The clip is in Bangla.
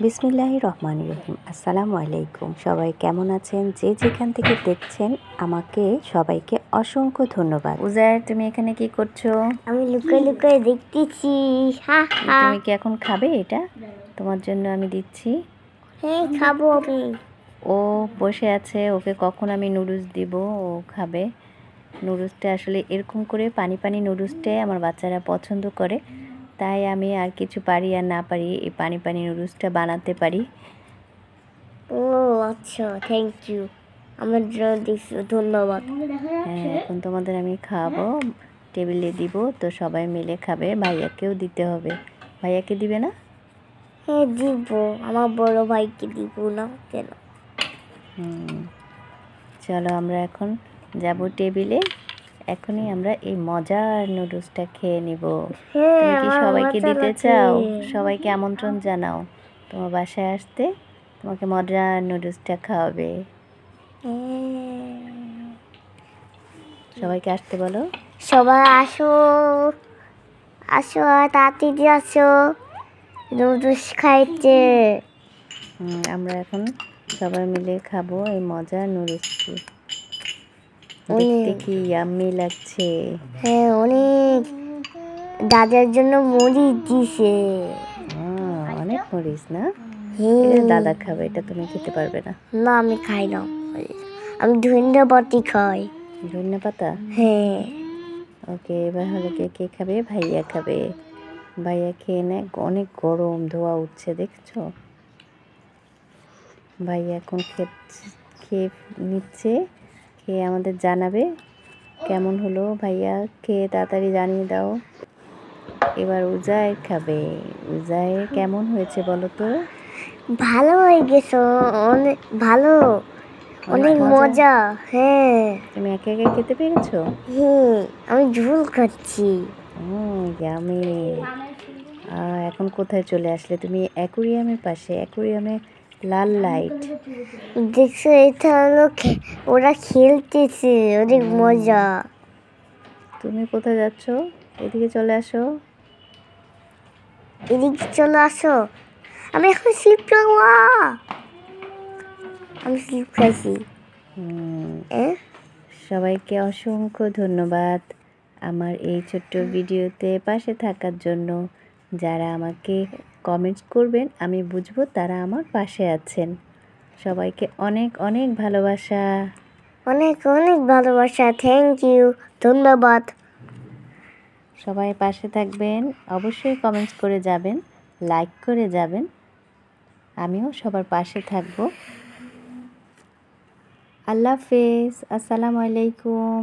বিসমিল্লাহির রহমানির রহিম। আসসালামু আলাইকুম। সবাই কেমন আছেন? যে যেখান থেকে দেখছেন আমাকে সবাইকে অসংখ্য ধন্যবাদ। উজার, তুমি এখানে কি করছো? আমি লুকিয়ে লুকিয়ে দেখতেছি। তুমি কি এখন খাবে? এটা তোমার জন্য আমি দিচ্ছি। হ্যাঁ, খাবো আমি। ও বসে আছে, ওকে কখন আমি নুডলস দিব ও খাবে। নুডলসটা আসলে এরকম করে পানি পানি নুডলসটাই আমার বাচ্চারা পছন্দ করে, তাই আমি আর কিছু পারি আর না পারি এই পানি পানি নুডলসটা বানাতে পারি। ও আচ্ছা, থ্যাংক ইউ। আমার জন্য দিচ্ছি, ধন্যবাদ। হ্যাঁ, এখন তোমাদের আমি খাওয়াবো, টেবিলে দিব, তো সবাই মিলে খাবে। ভাইয়াকেও দিতে হবে। ভাইয়াকে দিবে না? হ্যাঁ দিব, আমার বড় ভাইকে দিব না কেন? চলো আমরা এখন যাব টেবিলে। এখনই আমরা এই মজার নুডলসটা খেয়ে নিব। তুমি কি সবাইকে দিতে চাও? সবাইকে আমন্ত্রণ জানাও তোমার বাসায় আসতে, তোমাকে মজার নুডলসটা খাওয়াবে। সবাইকে আসতে বলো। সবাই আসো, আসো, তাড়াতাড়ি আসো, নুডলস খাইতে। আমরা এখন সবাই মিলে খাবো এই মজার নুডলসটি। দেখতে কি ইয়াম্মি লাগছে। হ্যাঁ, অনেক। দাদার জন্য মরিচ দিছে। অনেক মরিচ না? হ্যাঁ, দাদা খাবে, এটা তুমি খেতে পারবে না। না আমি খাই না, আমি ধন্যবাদই খাই। ধনিয়া পাতা? হ্যাঁ। ওকে, এবার হলো কে কে খাবে? ভাইয়া খাবে। ভাইয়া খেয়ে নেয়, অনেক গরম, ধোয়া উঠছে দেখছো? ভাইয়া এখন খেয়ে নিচ্ছে, খেয়ে আমাদের জানাবে কেমন হলো। ভাইয়া খেয়ে তাড়াতাড়ি জানিয়ে দাও। এবার উজায়ের খাবে। উজায়ের কেমন হয়েছে বলো তো? ভালো হয়ে গেছে, অনেক ভালো, অনেক মজা। হ্যাঁ, তুমি একে একে খেতে পেরেছো? হ্যাঁ, আমি ঝোল খাচ্ছি। ইয়ামি। এখন কোথায় চলে আসলে তুমি? অ্যাকুরিয়ামের পাশে। অ্যাকুরিয়ামে লাল লাইট দেখছো, এটা হলো ওরা খেলতেছে, অনেক মজা। তুমি কোথায় যাচ্ছ? এদিকে চলে আসো। এদিকে চলে আসো। আমি এখন স্লিপ করবো। আমি স্লিপ খাইছি। সবাইকে অসংখ্য ধন্যবাদ আমার এই ছোট্ট ভিডিওতে পাশে থাকার জন্য। যারা আমাকে কমেন্টস করবেন আমি বুঝবো তারা আমার পাশে আছেন। সবাইকে অনেক অনেক ভালোবাসা। অনেক অনেক ভালোবাসা, থ্যাংক ইউ, ধন্যবাদ। সবাই পাশে থাকবেন, অবশ্যই কমেন্টস করে যাবেন, লাইক করে যাবেন। আমিও সবার পাশে থাকব। আল্লাহ হাফেজ, আসসালামু আলাইকুম।